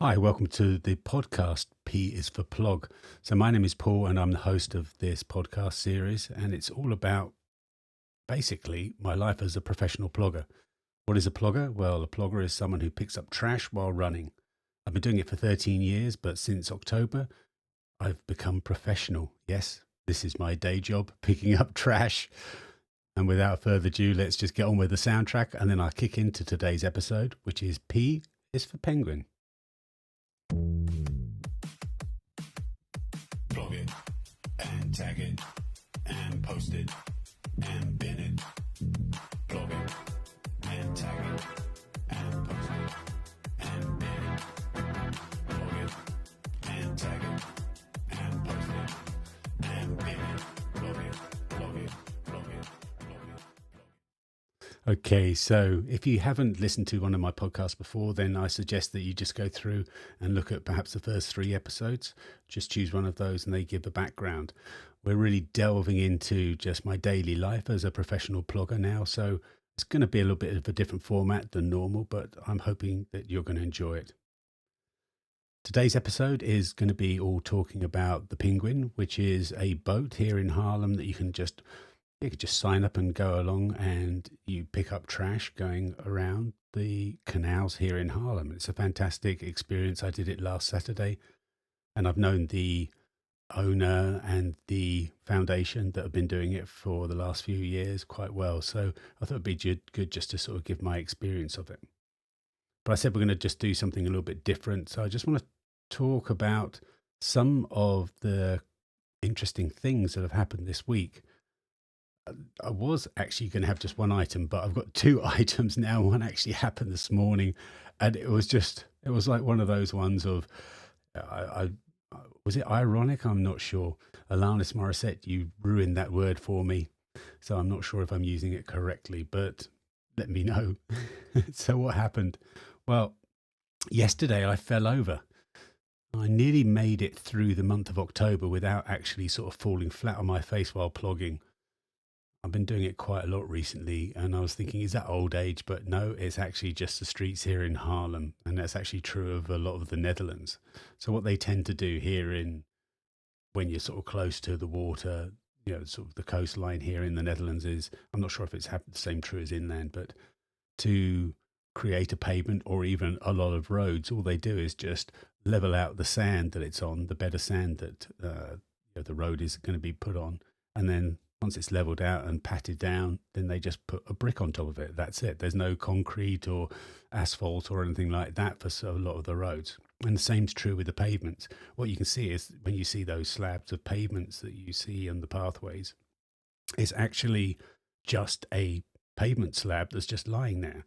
Hi, welcome to the podcast. P is for Plog. So, my name is Paul, and I'm the host of this podcast series, and it's all about basically my life as a professional plogger. What is a plogger? Well, a plogger is someone who picks up trash while running. I've been doing it for 13 years, but since October, I've become professional. Yes, this is my day job, picking up trash. And without further ado, let's just get on with the soundtrack, and then I'll kick into today's episode, which is P is for Penguin. Plog it and tag it and post it and bin it. Plog it and tag it and post it and bin it. Plog it and tag it and post it and bin it. Plog it, plog it, plog it, plog it. Okay, so if you haven't listened to one of my podcasts before, then I suggest that you just go through and look at perhaps the first 3 episodes. Just choose one of those and they give a background. We're really delving into just my daily life as a professional plogger now, so it's going to be a little bit of a different format than normal, but I'm hoping that you're going to enjoy it. Today's episode is going to be all talking about the Penguin, which is a boat here in Haarlem that you can just sign up and go along, and you pick up trash going around the canals here in Haarlem. It's a fantastic experience. I did it last Saturday, and I've known the owner and the foundation that have been doing it for the last few years quite well. So I thought it'd be good just to sort of give my experience of it. But I said we're going to just do something a little bit different. So I just want to talk about some of the interesting things that have happened this week. I was actually going to have just one item, but I've got 2 items now. One actually happened this morning, and it was like one of those ones of, was it ironic? I'm not sure. Alanis Morissette, you ruined that word for me, so I'm not sure if I'm using it correctly, but let me know. So what happened? Well, yesterday I fell over. I nearly made it through the month of October without actually sort of falling flat on my face while plogging. I've been doing it quite a lot recently, and I was thinking, is that old age? But no, it's actually just the streets here in Haarlem, and that's actually true of a lot of the Netherlands. So what they tend to do here when you're sort of close to the water, sort of the coastline here in the Netherlands is, I'm not sure if it's the same true as inland, but to create a pavement or even a lot of roads, all they do is just level out the sand that it's on, the better sand that the road is going to be put on, and then once it's leveled out and patted down, then they just put a brick on top of it. That's it. There's no concrete or asphalt or anything like that for a lot of the roads. And the same's true with the pavements. What you can see is when you see those slabs of pavements that you see on the pathways, it's actually just a pavement slab that's just lying there.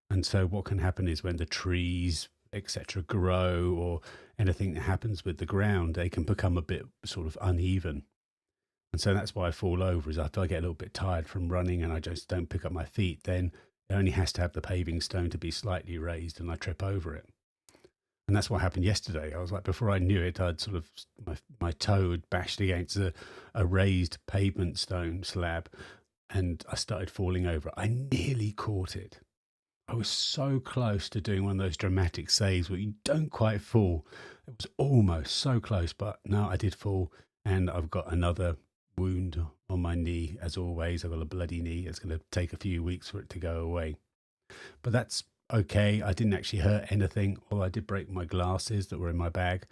And so what can happen is when the trees, etc., grow, or anything that happens with the ground, they can become a bit sort of uneven. And so that's why I fall over, is if I get a little bit tired from running and I just don't pick up my feet, then it only has to have the paving stone to be slightly raised and I trip over it. And that's what happened yesterday. I was like, before I knew it, I'd sort of, my toe had bashed against a raised pavement stone slab, and I started falling over. I nearly caught it. I was so close to doing one of those dramatic saves where you don't quite fall. It was almost so close, but no, I did fall, and I've got another wound on my knee. As always, I've got a bloody knee. It's going to take a few weeks for it to go away, but that's okay. I didn't actually hurt anything, or I did break my glasses that were in my bag.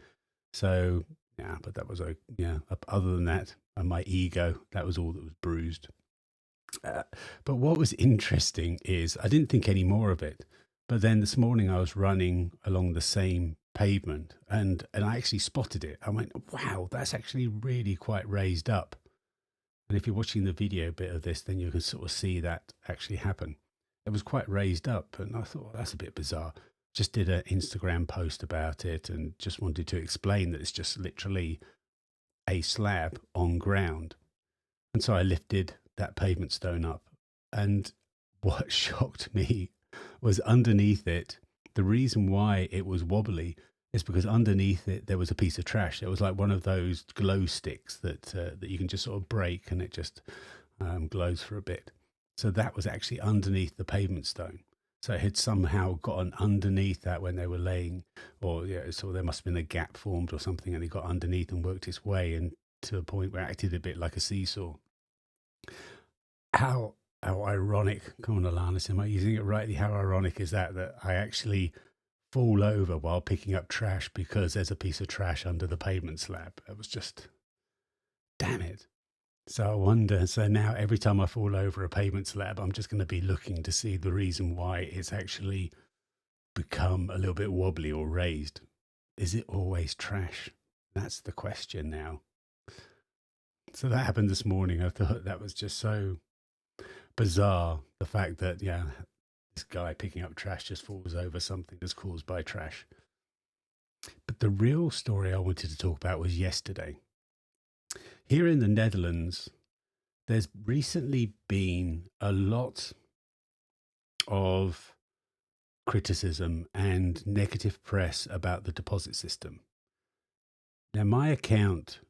So yeah, but that was other than that, and my ego, that was all that was bruised. But what was interesting is I didn't think any more of it, but then this morning I was running along the same pavement, and I actually spotted it. I went, wow, that's actually really quite raised up. And if you're watching the video bit of this, then you can sort of see that actually happen. It was quite raised up, and I thought, well, that's a bit bizarre. Just did an Instagram post about it and just wanted to explain that it's just literally a slab on ground. And so I lifted that pavement stone up, and what shocked me was underneath it, the reason why it was wobbly is because underneath it there was a piece of trash. It was like one of those glow sticks that you can just sort of break, and it just glows for a bit. So that was actually underneath the pavement stone. So it had somehow gotten underneath that when they were laying or yeah, so there must have been a gap formed or something, and it got underneath and worked its way, and to a point where it acted a bit like a seesaw. How ironic, come on, Alanis, am I using it rightly? How ironic is that I actually fall over while picking up trash because there's a piece of trash under the pavement slab? It was just, damn it. So I wonder, so now every time I fall over a pavement slab, I'm just going to be looking to see the reason why it's actually become a little bit wobbly or raised. Is it always trash? That's the question now. So that happened this morning. I thought that was just so bizarre. The fact that, yeah, this guy picking up trash just falls over something that's caused by trash. But the real story I wanted to talk about was yesterday. Here in the Netherlands, there's recently been a lot of criticism and negative press about the deposit system. Now, my account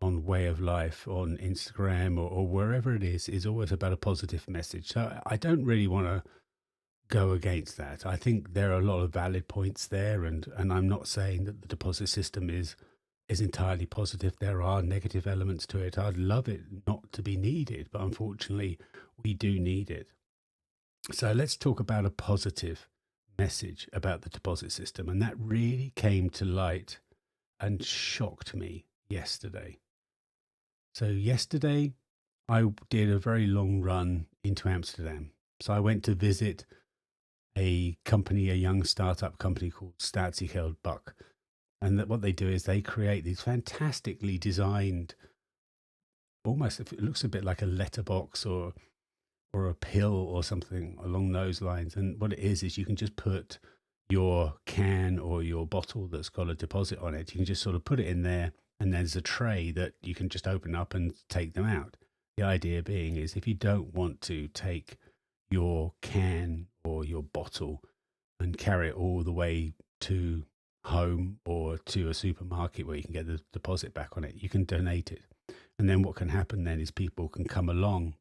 on Way of Life on Instagram or wherever it is always about a positive message. So I don't really want to go against that. I think there are a lot of valid points there, and I'm not saying that the deposit system is entirely positive. There are negative elements to it. I'd love it not to be needed, but unfortunately we do need it. So let's talk about a positive message about the deposit system, and that really came to light and shocked me yesterday. So yesterday I did a very long run into Amsterdam. So I went to visit a company, a young startup company called Statiegeld Buck. And what they do is they create these fantastically designed, almost, it looks a bit like a letterbox or a pill or something along those lines. And what it is you can just put your can or your bottle that's got a deposit on it, you can just sort of put it in there, and there's a tray that you can just open up and take them out. The idea being is if you don't want to take your can or your bottle and carry it all the way to home or to a supermarket where you can get the deposit back on it, you can donate it. And then what can happen then is people can come along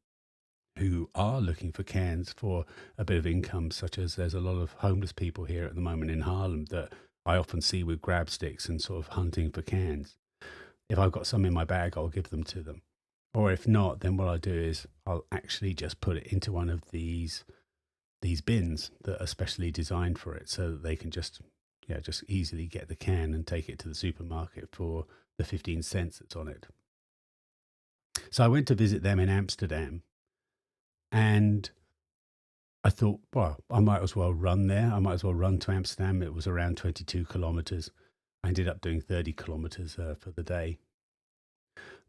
who are looking for cans for a bit of income, such as there's a lot of homeless people here at the moment in Haarlem that I often see with grab sticks and sort of hunting for cans. If I've got some in my bag, I'll give them to them. Or if not, then what I do is I'll actually just put it into one of these bins that are specially designed for it, so that they can just easily get the can and take it to the supermarket for the 15 cents that's on it. So I went to visit them in Amsterdam, and I thought, well, I might as well run there. I might as well run to Amsterdam. It was around 22 kilometers. I ended up doing 30 kilometers for the day.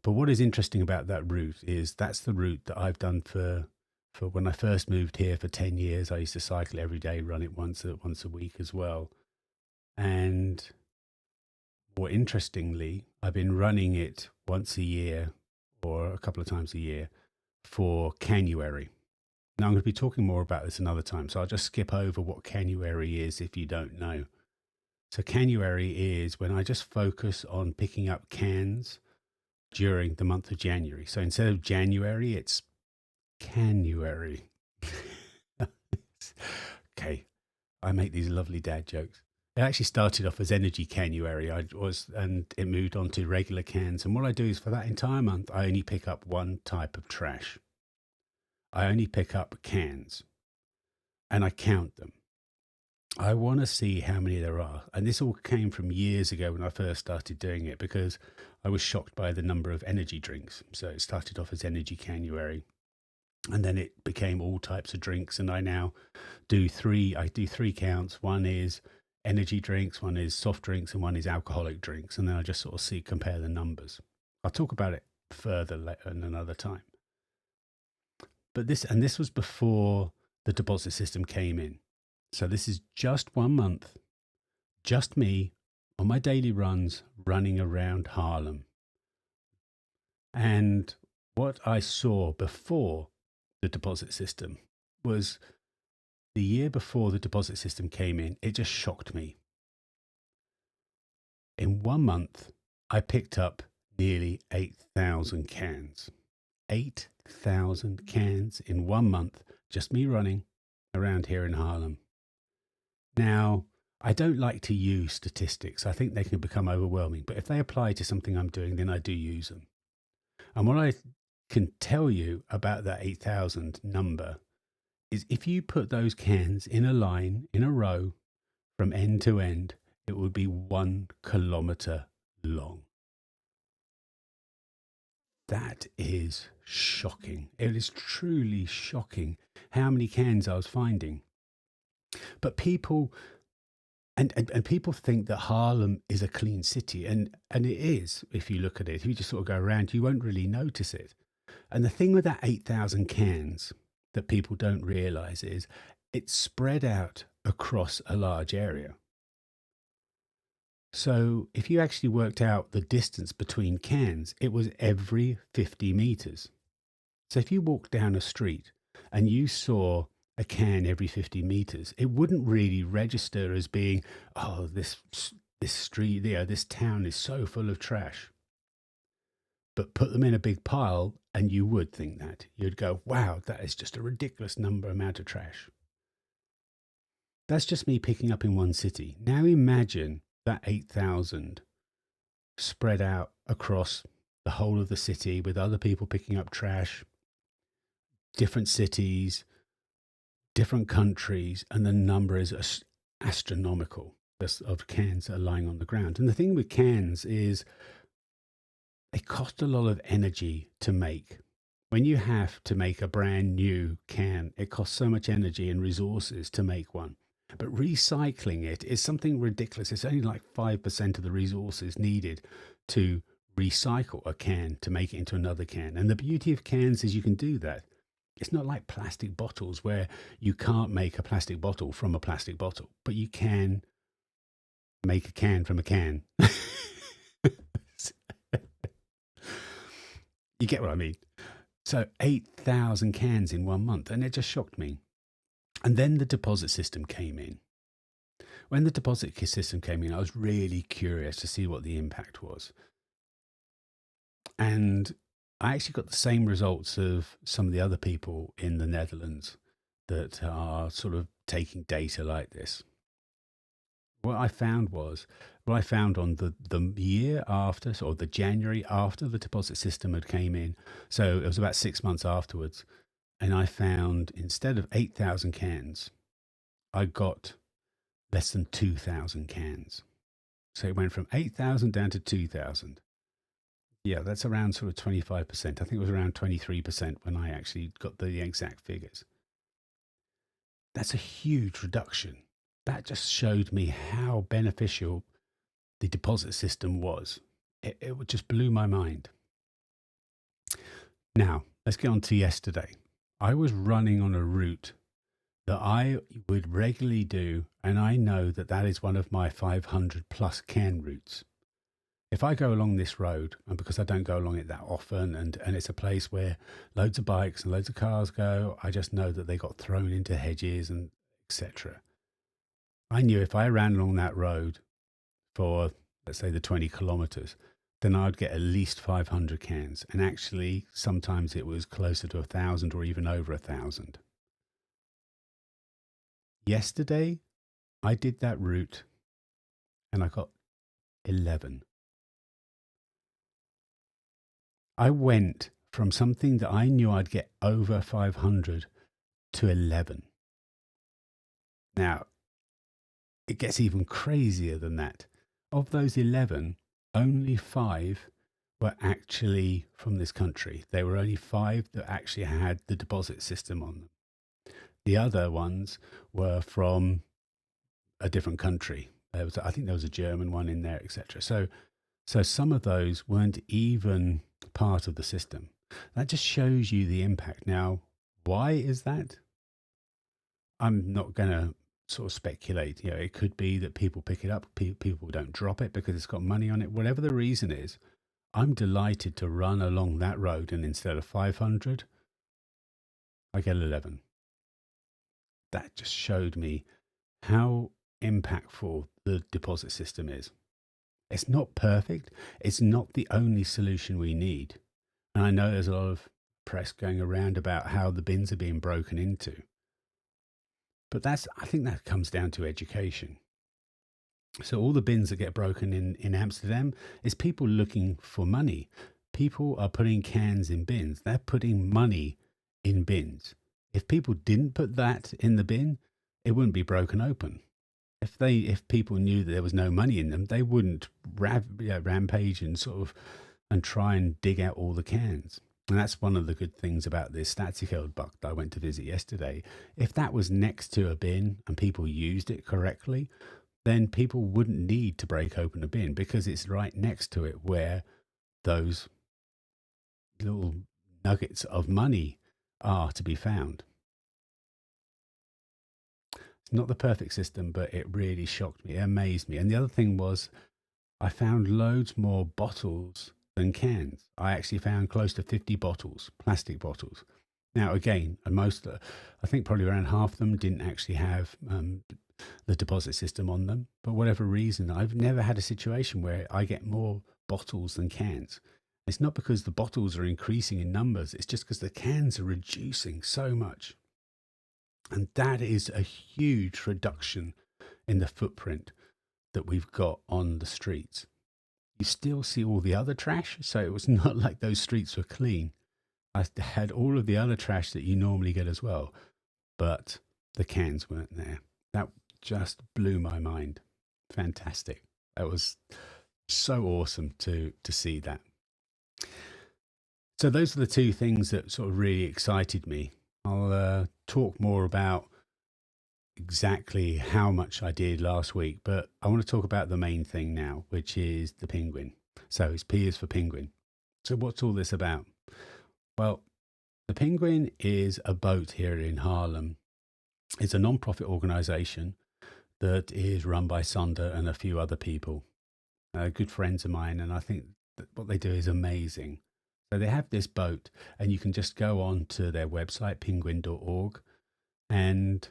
But what is interesting about that route is that's the route that I've done for when I first moved here for 10 years. I used to cycle every day, run it once a week as well. And more interestingly, I've been running it once a year or a couple of times a year for Canuary. Now, I'm going to be talking more about this another time, so I'll just skip over what Canuary is if you don't know. So Canuary is when I just focus on picking up cans during the month of January. So instead of January, it's Canuary. Okay, I make these lovely dad jokes. It actually started off as Energy Canuary, and it moved on to regular cans. And what I do is for that entire month, I only pick up one type of trash. I only pick up cans, and I count them. I want to see how many there are. And this all came from years ago when I first started doing it, because I was shocked by the number of energy drinks. So it started off as Energy Canuary, and then it became all types of drinks. And I now do three counts. One is energy drinks, one is soft drinks, and one is alcoholic drinks. And then I just sort of compare the numbers. I'll talk about it further later in another time. But this was before the deposit system came in. So this is just 1 month, just me on my daily runs running around Haarlem. And what I saw before the deposit system was the year before the deposit system came in, it just shocked me. In 1 month, I picked up nearly 8,000 cans. 8,000 cans in 1 month, just me running around here in Haarlem. Now, I don't like to use statistics. I think they can become overwhelming. But if they apply to something I'm doing, then I do use them. And what I can tell you about that 8,000 number is if you put those cans in a line, in a row, from end to end, it would be 1 kilometer long. That is shocking. It is truly shocking how many cans I was finding. But people and people think that Haarlem is a clean city, and it is. If you look at it, if you just sort of go around, you won't really notice it. And the thing with that 8,000 cans that people don't realize is it's spread out across a large area. So if you actually worked out the distance between cans, it was every 50 meters. So if you walked down a street and you saw a can every 50 meters, it wouldn't really register as being, oh, this street there, this town is so full of trash. But put them in a big pile and you would think that. You'd go, wow, that is just a ridiculous amount of trash. That's just me picking up in one city. Now imagine that 8,000 spread out across the whole of the city with other people picking up trash, different cities, different countries, and the number is astronomical of cans that are lying on the ground. And the thing with cans is they cost a lot of energy to make. When you have to make a brand new can, it costs so much energy and resources to make one. But recycling it is something ridiculous. It's only like 5% of the resources needed to recycle a can to make it into another can. And the beauty of cans is you can do that. It's not like plastic bottles where you can't make a plastic bottle from a plastic bottle, but you can make a can from a can. You get what I mean? So 8,000 cans in 1 month, and it just shocked me. And then the deposit system came in. When the deposit system came in, I was really curious to see what the impact was. And I actually got the same results of some of the other people in the Netherlands that are sort of taking data like this. What I found on the year after, or the January after the deposit system had came in, so it was about 6 months afterwards, and I found instead of 8,000 cans, I got less than 2,000 cans. So it went from 8,000 down to 2,000. Yeah, that's around sort of 25%. I think it was around 23% when I actually got the exact figures. That's a huge reduction. That just showed me how beneficial the deposit system was. It just blew my mind. Now, let's get on to yesterday. I was running on a route that I would regularly do, and I know that that is one of my 500 plus can routes. If I go along this road, and because I don't go along it that often, and it's a place where loads of bikes and loads of cars go, I just know that they got thrown into hedges and etc. I knew if I ran along that road for, let's say, the 20 kilometers, then I'd get at least 500 cans. And actually, sometimes it was closer to 1,000 or even over 1,000. Yesterday, I did that route and I got 11. I went from something that I knew I'd get over 500 to 11. Now, it gets even crazier than that. Of those 11, only 5 were actually from this country. There were only 5 that actually had the deposit system on them. The other ones were from a different country. I think there was a German one in there, etc. So some of those weren't even part of the system. That just shows you the impact. Now, why is that? I'm not going to sort of speculate. You know, it could be that people pick it up, people don't drop it because it's got money on it. Whatever the reason is, I'm delighted to run along that road, and instead of 500, I get 11. That just showed me how impactful the deposit system is. It's not perfect. It's not the only solution we need. And I know there's a lot of press going around about how the bins are being broken into. But I think that comes down to education. So all the bins that get broken in Amsterdam is people looking for money. People are putting cans in bins. They're putting money in bins. If people didn't put that in the bin, it wouldn't be broken open. If people knew that there was no money in them, they wouldn't rampage and and try and dig out all the cans. And that's one of the good things about this Statiegeld that I went to visit yesterday. If that was next to a bin and people used it correctly, then people wouldn't need to break open a bin because it's right next to it where those little nuggets of money are to be found. It's not the perfect system, but it really shocked me. It amazed me. And the other thing was I found loads more bottles than cans. I actually found close to 50 bottles, plastic bottles. Now, again, and most, I think probably around half of them didn't actually have the deposit system on them. But whatever reason, I've never had a situation where I get more bottles than cans. It's not because the bottles are increasing in numbers. It's just because the cans are reducing so much. And that is a huge reduction in the footprint that we've got on the streets. You still see all the other trash. So it was not like those streets were clean. I had all of the other trash that you normally get as well, but the cans weren't there. That just blew my mind. Fantastic. That was so awesome to see that. So those are the two things that sort of really excited me. I'll talk more about exactly how much I did last week, but I want to talk about the main thing now, which is the penguin. So it's P is for penguin. So what's all this about? Well, the Penguin is a boat here in Haarlem. It's a non-profit organisation that is run by Sander and a few other people, good friends of mine, and I think that what they do is amazing. So they have this boat, and you can just go on to their website, penguin.org, and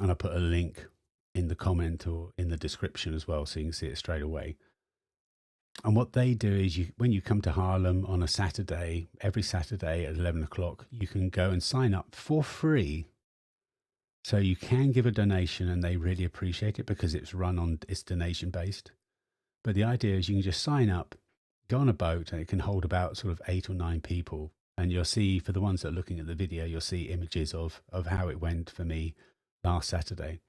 I put a link in the comment or in the description as well, so you can see it straight away. And what they do is when you come to Haarlem on a Saturday, every Saturday at 11 o'clock, you can go and sign up for free. So you can give a donation and they really appreciate it because it's donation based. But the idea is you can just sign up, go on a boat, and it can hold about sort of 8 or 9 people. And you'll see, for the ones that are looking at the video, you'll see images of how it went for me last Saturday.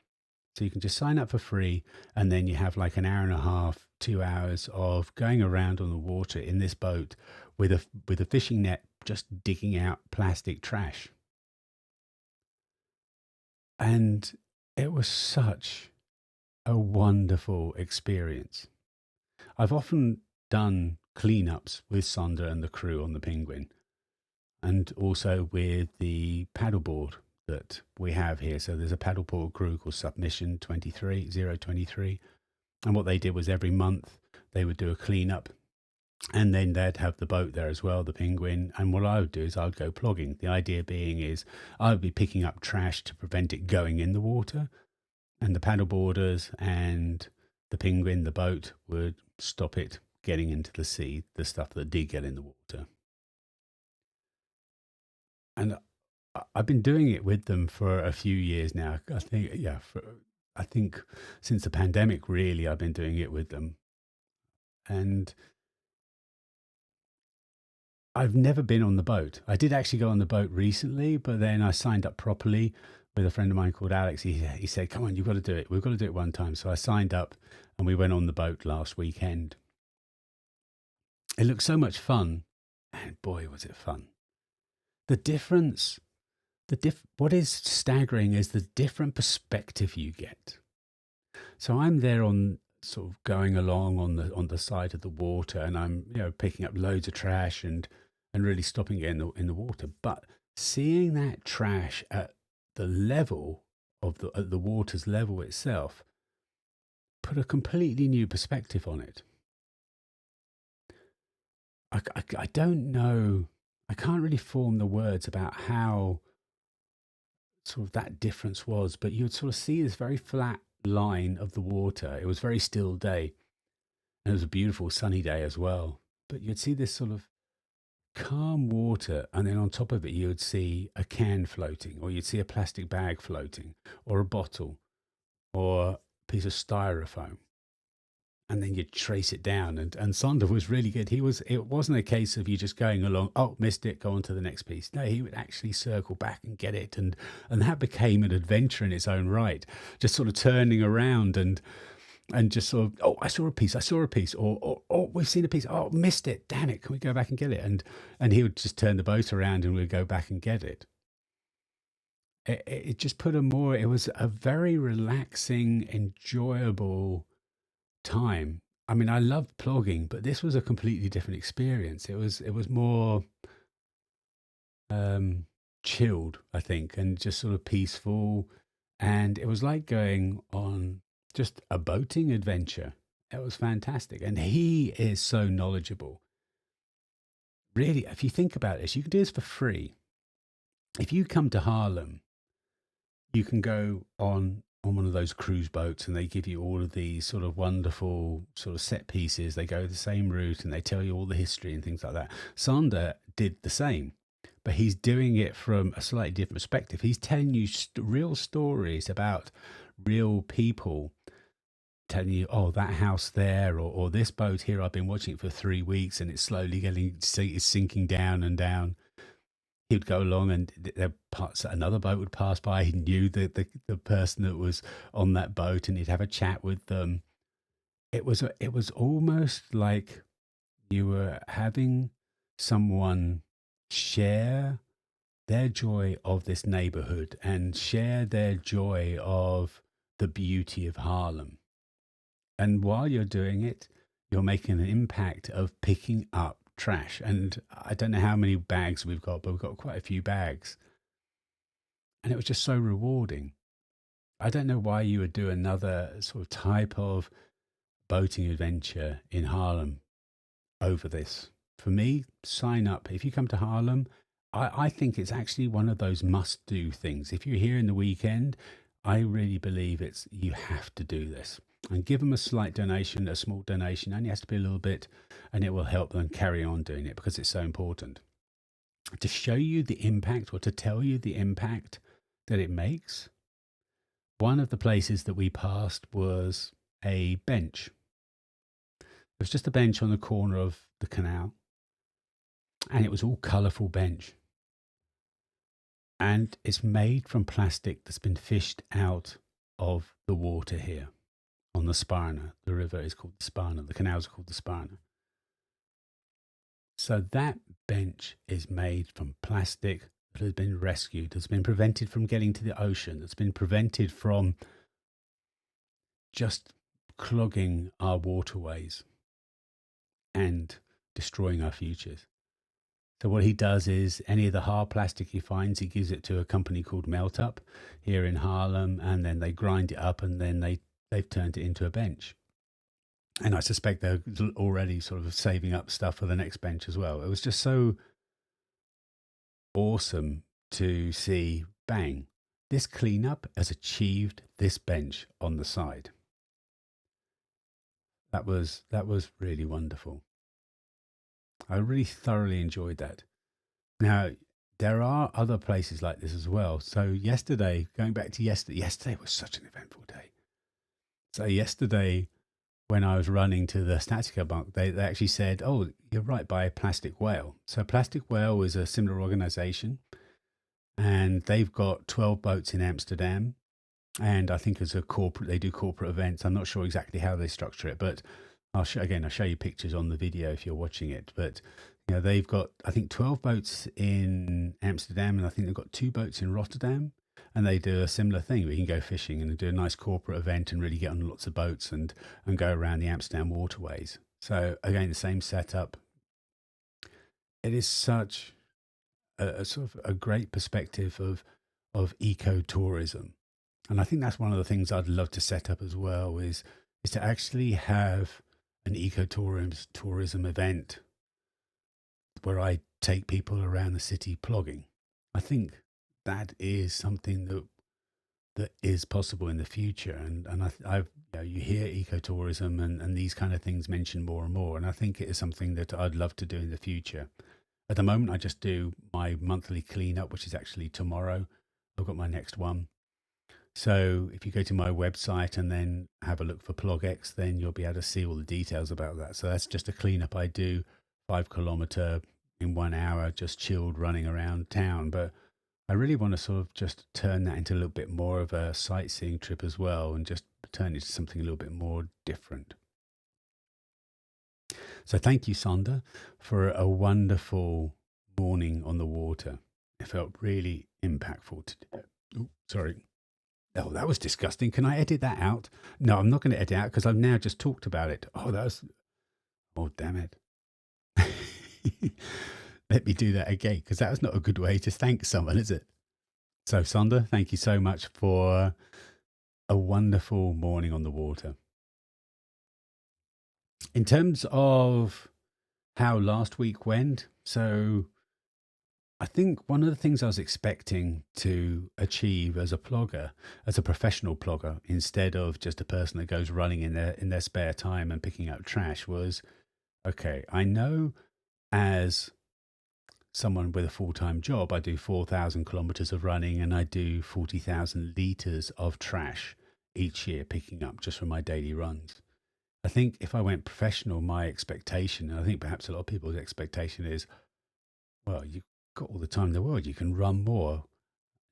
So you can just sign up for free, and then you have like an hour and a half, 2 hours of going around on the water in this boat with a fishing net, just digging out plastic trash. And it was such a wonderful experience. I've often done cleanups with Sander and the crew on the Penguin, and also with the paddleboard that we have here. So there's a paddleboard crew called Submission 023, and what they did was every month they would do a cleanup, and then they'd have the boat there as well, the Penguin. And what I would do is I would go plogging. The idea being is I would be picking up trash to prevent it going in the water, and the paddleboarders and the Penguin, the boat, would stop it getting into the sea, the stuff that did get in the water. And I've been doing it with them for a few years now. I think since the pandemic, really, I've been doing it with them. And I've never been on the boat. I did actually go on the boat recently, but then I signed up properly with a friend of mine called Alex. He said, "Come on, you've got to do it. We've got to do it one time." So I signed up and we went on the boat last weekend. It looked so much fun. And boy, was it fun. The difference, what is staggering is the different perspective you get. So I'm there on sort of going along on the side of the water, and I'm picking up loads of trash and really stopping it in the water. But seeing that trash at the level of the water's level itself put a completely new perspective on it. I don't know. I can't really form the words about how sort of that difference was, but you would sort of see this very flat line of the water. It was a very still day, and it was a beautiful sunny day as well. But you'd see this sort of calm water, and then on top of it, you would see a can floating, or you'd see a plastic bag floating, or a bottle, or a piece of styrofoam. and then you trace it down. And Sonder was really good. It wasn't a case of you just going along, oh, missed it, go on to the next piece. No, he would actually circle back and get it, and that became an adventure in its own right. Just sort of turning around and just sort of, oh, I saw a piece, or oh, we've seen a piece, oh, missed it, damn it, can we go back and get it? And he would just turn the boat around and we'd go back and get it. It just put it was a very relaxing, enjoyable time. I mean, I loved plogging, but this was a completely different experience. It was more chilled, I think, and just sort of peaceful. And it was like going on just a boating adventure. It was fantastic. And he is so knowledgeable. Really, if you think about this, you can do this for free. If you come to Haarlem, you can go on one of those cruise boats, and they give you all of these sort of wonderful sort of set pieces. They go the same route and they tell you all the history and things like that. Sander did the same, but he's doing it from a slightly different perspective. He's telling you real stories about real people, telling you, oh, that house there, or this boat here, I've been watching it for 3 weeks and it's slowly it's sinking down and down. He would go along, and another boat would pass by. He knew the person that was on that boat, and he'd have a chat with them. It was almost like you were having someone share their joy of this neighborhood and share their joy of the beauty of Haarlem. And while you're doing it, you're making an impact of picking up trash. And I don't know how many bags we've got, but we've got quite a few bags. And it was just so rewarding. I don't know why you would do another sort of type of boating adventure in Haarlem over this. For me, sign up. If you come to Haarlem, I think it's actually one of those must-do things. If you're here in the weekend, I really believe you have to do this. And give them a slight donation, a small donation, only has to be a little bit, and it will help them carry on doing it because it's so important. To show you the impact, or to tell you the impact that it makes, one of the places that we passed was a bench. It was just a bench on the corner of the canal, and it was all colourful bench. And it's made from plastic that's been fished out of the water here. On the Sparna. The river is called the Sparna. The canals are called the Sparna. So that bench is made from plastic that has been rescued, that's been prevented from getting to the ocean, that's been prevented from just clogging our waterways and destroying our futures. So what he does is any of the hard plastic he finds, he gives it to a company called Melt Up here in Haarlem, and then they grind it up, and then they've turned it into a bench. And I suspect they're already sort of saving up stuff for the next bench as well. It was just so awesome to see, bang, this cleanup has achieved this bench on the side. That was really wonderful. I really thoroughly enjoyed that. Now, there are other places like this as well. So yesterday, going back to yesterday was such an eventful day. So yesterday, when I was running to the Statica bunk, they actually said, oh, you're right by Plastic Whale. So Plastic Whale is a similar organization, and they've got 12 boats in Amsterdam. And I think as a corporate, they do corporate events. I'm not sure exactly how they structure it, but I'll show you pictures on the video if you're watching it. But they've got, I think, 12 boats in Amsterdam, and I think they've got 2 boats in Rotterdam. And they do a similar thing. We can go fishing and do a nice corporate event and really get on lots of boats and go around the Amsterdam waterways. So again, the same setup. It is such a sort of a great perspective of ecotourism. And I think that's one of the things I'd love to set up as well is to actually have an ecotourism event where I take people around the city plogging. I think that is something that is possible in the future. And you hear ecotourism and these kind of things mentioned more and more. And I think it is something that I'd love to do in the future. At the moment, I just do my monthly cleanup, which is actually tomorrow. I've got my next one. So if you go to my website and then have a look for PlogX, then you'll be able to see all the details about that. So that's just a cleanup I do, 5 kilometer in 1 hour, just chilled running around town. But I really want to sort of just turn that into a little bit more of a sightseeing trip as well, and just turn it into something a little bit more different. So thank you, Sonda, for a wonderful morning on the water. It felt really impactful to do that. Oh, sorry. Oh, that was disgusting. Can I edit that out? No, I'm not going to edit out because I've now just talked about it. Oh, that was. Oh, damn it. Let me do that again because that was not a good way to thank someone, is it? So, Sonda, thank you so much for a wonderful morning on the water. In terms of how last week went, so I think one of the things I was expecting to achieve as a plogger, as a professional plogger, instead of just a person that goes running in their spare time and picking up trash, was okay. I know as someone with a full-time job, I do 4,000 kilometers of running and I do 40,000 liters of trash each year, picking up just from my daily runs. I think if I went professional, my expectation, and I think perhaps a lot of people's expectation is, well, you've got all the time in the world, you can run more.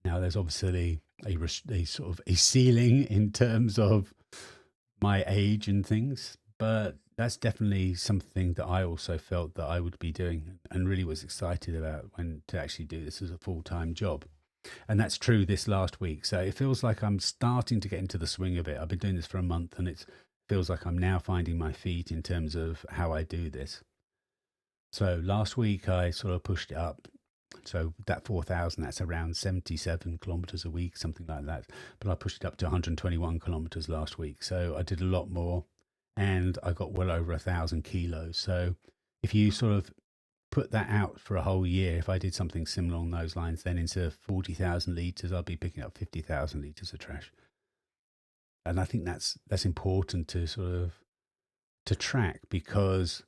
Now, there's obviously a sort of a ceiling in terms of my age and things, but that's definitely something that I also felt that I would be doing and really was excited about when to actually do this as a full-time job. And that's true this last week. So it feels like I'm starting to get into the swing of it. I've been doing this for a month and it feels like I'm now finding my feet in terms of how I do this. So last week I sort of pushed it up. So that 4,000, that's around 77 kilometers a week, something like that. But I pushed it up to 121 kilometers last week. So I did a lot more and I got well over 1,000 kilos. So if you sort of put that out for a whole year, if I did something similar along those lines, then instead of 40,000 liters, I'll be picking up 50,000 liters of trash. And I think that's important to sort of to track, because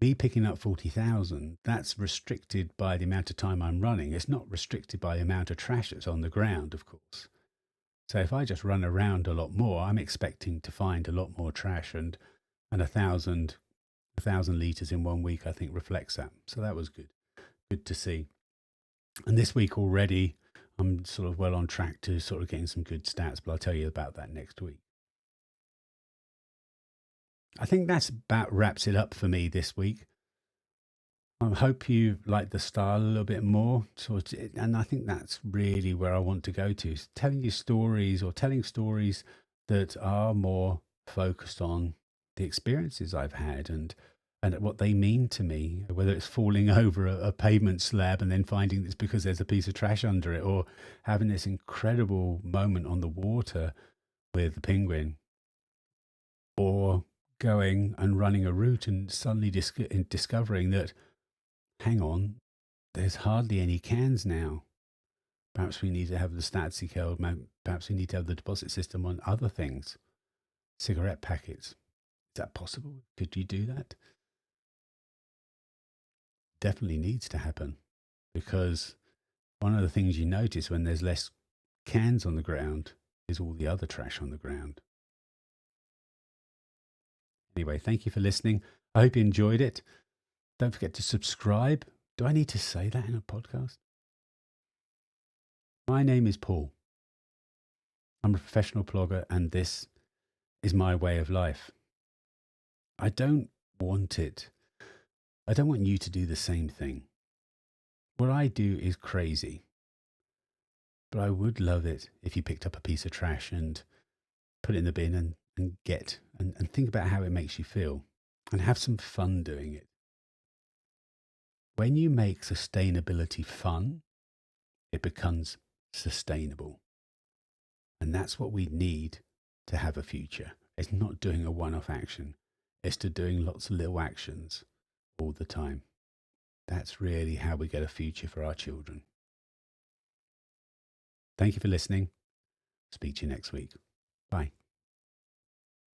me picking up 40,000, that's restricted by the amount of time I'm running. It's not restricted by the amount of trash that's on the ground, of course. So if I just run around a lot more, I'm expecting to find a lot more trash, and 1,000 liters in 1 week, I think, reflects that. So that was good to see. And this week already, I'm sort of well on track to sort of getting some good stats, but I'll tell you about that next week. I think that's about wraps it up for me this week. I hope you like the style a little bit more. And I think that's really where I want to go to, telling you stories, or telling stories that are more focused on the experiences I've had and what they mean to me, whether it's falling over a pavement slab and then finding it's because there's a piece of trash under it, or having this incredible moment on the water with the penguin, or going and running a route and suddenly discovering that, hang on, there's hardly any cans now. Perhaps we need to have the Statsy code. Perhaps we need to have the deposit system on other things. Cigarette packets. Is that possible? Could you do that? Definitely needs to happen, because one of the things you notice when there's less cans on the ground is all the other trash on the ground. Anyway, thank you for listening. I hope you enjoyed it. Don't forget to subscribe. Do I need to say that in a podcast? My name is Paul. I'm a professional plogger, and this is my way of life. I don't want it. I don't want you to do the same thing. What I do is crazy, but I would love it if you picked up a piece of trash and put it in the bin and think about how it makes you feel and have some fun doing it. When you make sustainability fun, it becomes sustainable. And that's what we need to have a future. It's not doing a one-off action. It's to doing lots of little actions all the time. That's really how we get a future for our children. Thank you for listening. Speak to you next week. Bye.